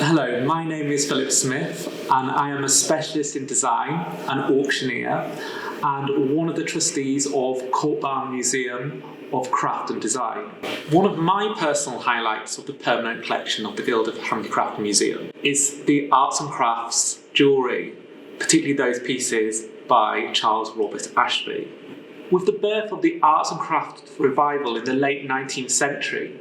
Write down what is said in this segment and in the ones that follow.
Hello, my name is Philip Smith and I am a specialist in design, an auctioneer, and one of the trustees of Courtbarn Museum of Craft and Design. One of my personal highlights of the permanent collection of the Guild of Handicraft Museum is the arts and crafts jewellery, particularly those pieces by Charles Robert Ashby. With the birth of the arts and crafts revival in the late 19th century,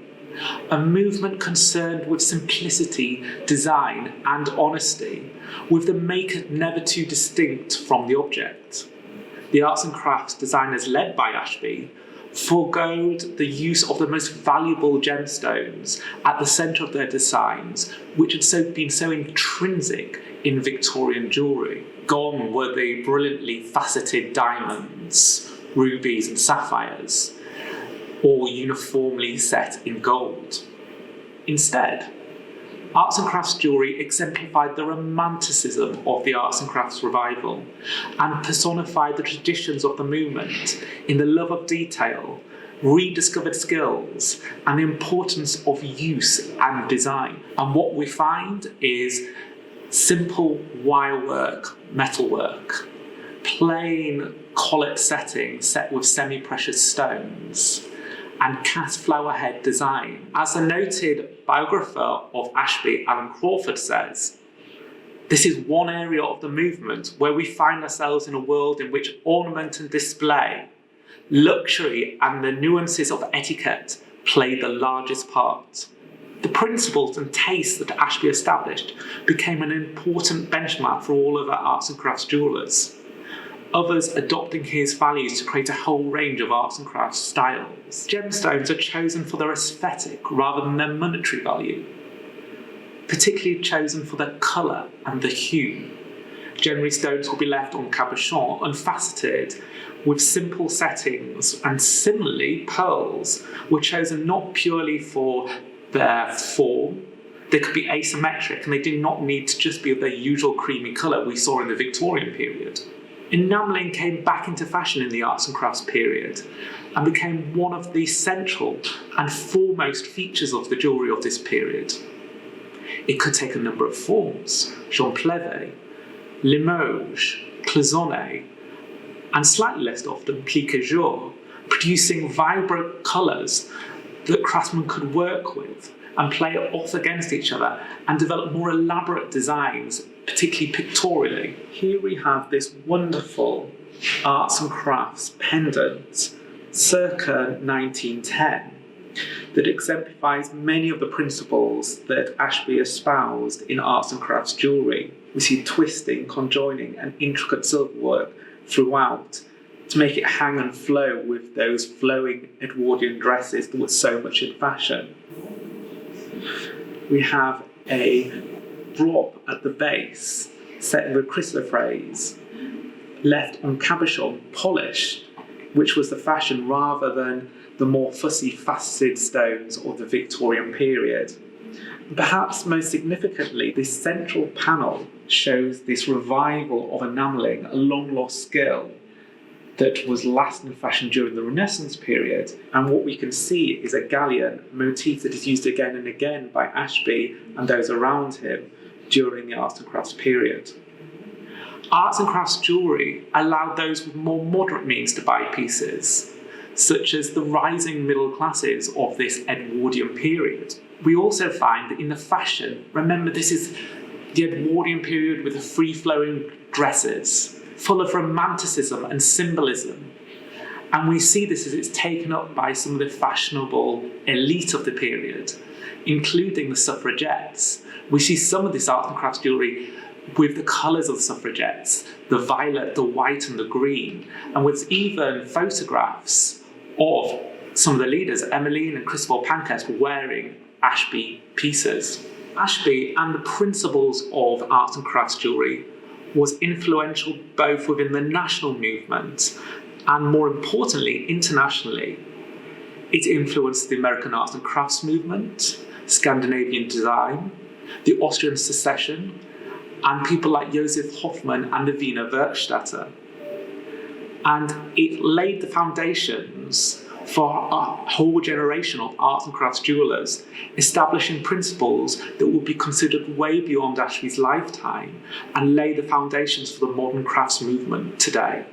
a movement concerned with simplicity, design and honesty, with the maker never too distinct from the object. The arts and crafts designers led by Ashby foregoed the use of the most valuable gemstones at the centre of their designs, which had been so intrinsic in Victorian jewellery. Gone were the brilliantly faceted diamonds, rubies and sapphires, all uniformly set in gold. Instead, arts and crafts jewellery exemplified the romanticism of the arts and crafts revival and personified the traditions of the movement in the love of detail, rediscovered skills and the importance of use and design. And what we find is simple wirework, metalwork, plain collet setting set with semi-precious stones, and cast flower head design. As the noted biographer of Ashby, Alan Crawford, says, "This is one area of the movement where we find ourselves in a world in which ornament and display, luxury and the nuances of etiquette play the largest part." The principles and tastes that Ashby established became an important benchmark for all other arts and crafts jewellers, others adopting his values to create a whole range of arts and crafts styles. Gemstones are chosen for their aesthetic rather than their monetary value, particularly chosen for their colour and the hue. Generally, stones will be left en cabochon, unfaceted, with simple settings, and similarly, pearls were chosen not purely for their form. They could be asymmetric and they did not need to just be of their usual creamy colour we saw in the Victorian period. Enameling came back into fashion in the arts and crafts period and became one of the central and foremost features of the jewellery of this period. It could take a number of forms: Jean Pleve, Limoges, Cloisonné, and slightly less often plique jour, producing vibrant colours that craftsmen could work with and play off against each other and develop more elaborate designs, particularly pictorially. Here we have this wonderful arts and crafts pendant, circa 1910, that exemplifies many of the principles that Ashby espoused in arts and crafts jewellery. We see twisting, conjoining and intricate silverwork throughout to make it hang and flow with those flowing Edwardian dresses that were so much in fashion. We have a drop at the base set with chrysoprase, left on cabochon, polished, which was the fashion rather than the more fussy faceted stones of the Victorian period. Perhaps most significantly, this central panel shows this revival of enameling, a long lost skill that was last in fashion during the Renaissance period. And what we can see is a galleon motif that is used again and again by Ashby and those around him during the arts and crafts period. Arts and crafts jewellery allowed those with more moderate means to buy pieces, such as the rising middle classes of this Edwardian period. We also find that in the fashion, remember this is the Edwardian period with the free-flowing dresses, full of romanticism and symbolism. And we see this as it's taken up by some of the fashionable elite of the period, including the suffragettes. We see some of this art and crafts jewellery with the colours of the suffragettes, the violet, the white and the green, and with even photographs of some of the leaders, Enameling and Christopher Pankhurst, wearing Ashby pieces. Ashby and the principles of arts and crafts jewellery was influential both within the national movement and, more importantly, internationally. It influenced the American arts and crafts movement, Scandinavian design, the Austrian secession, and people like Josef Hoffmann and the Wiener Werkstätte. And it laid the foundations for a whole generation of arts and crafts jewellers, establishing principles that will be considered way beyond Ashby's lifetime and lay the foundations for the modern crafts movement today.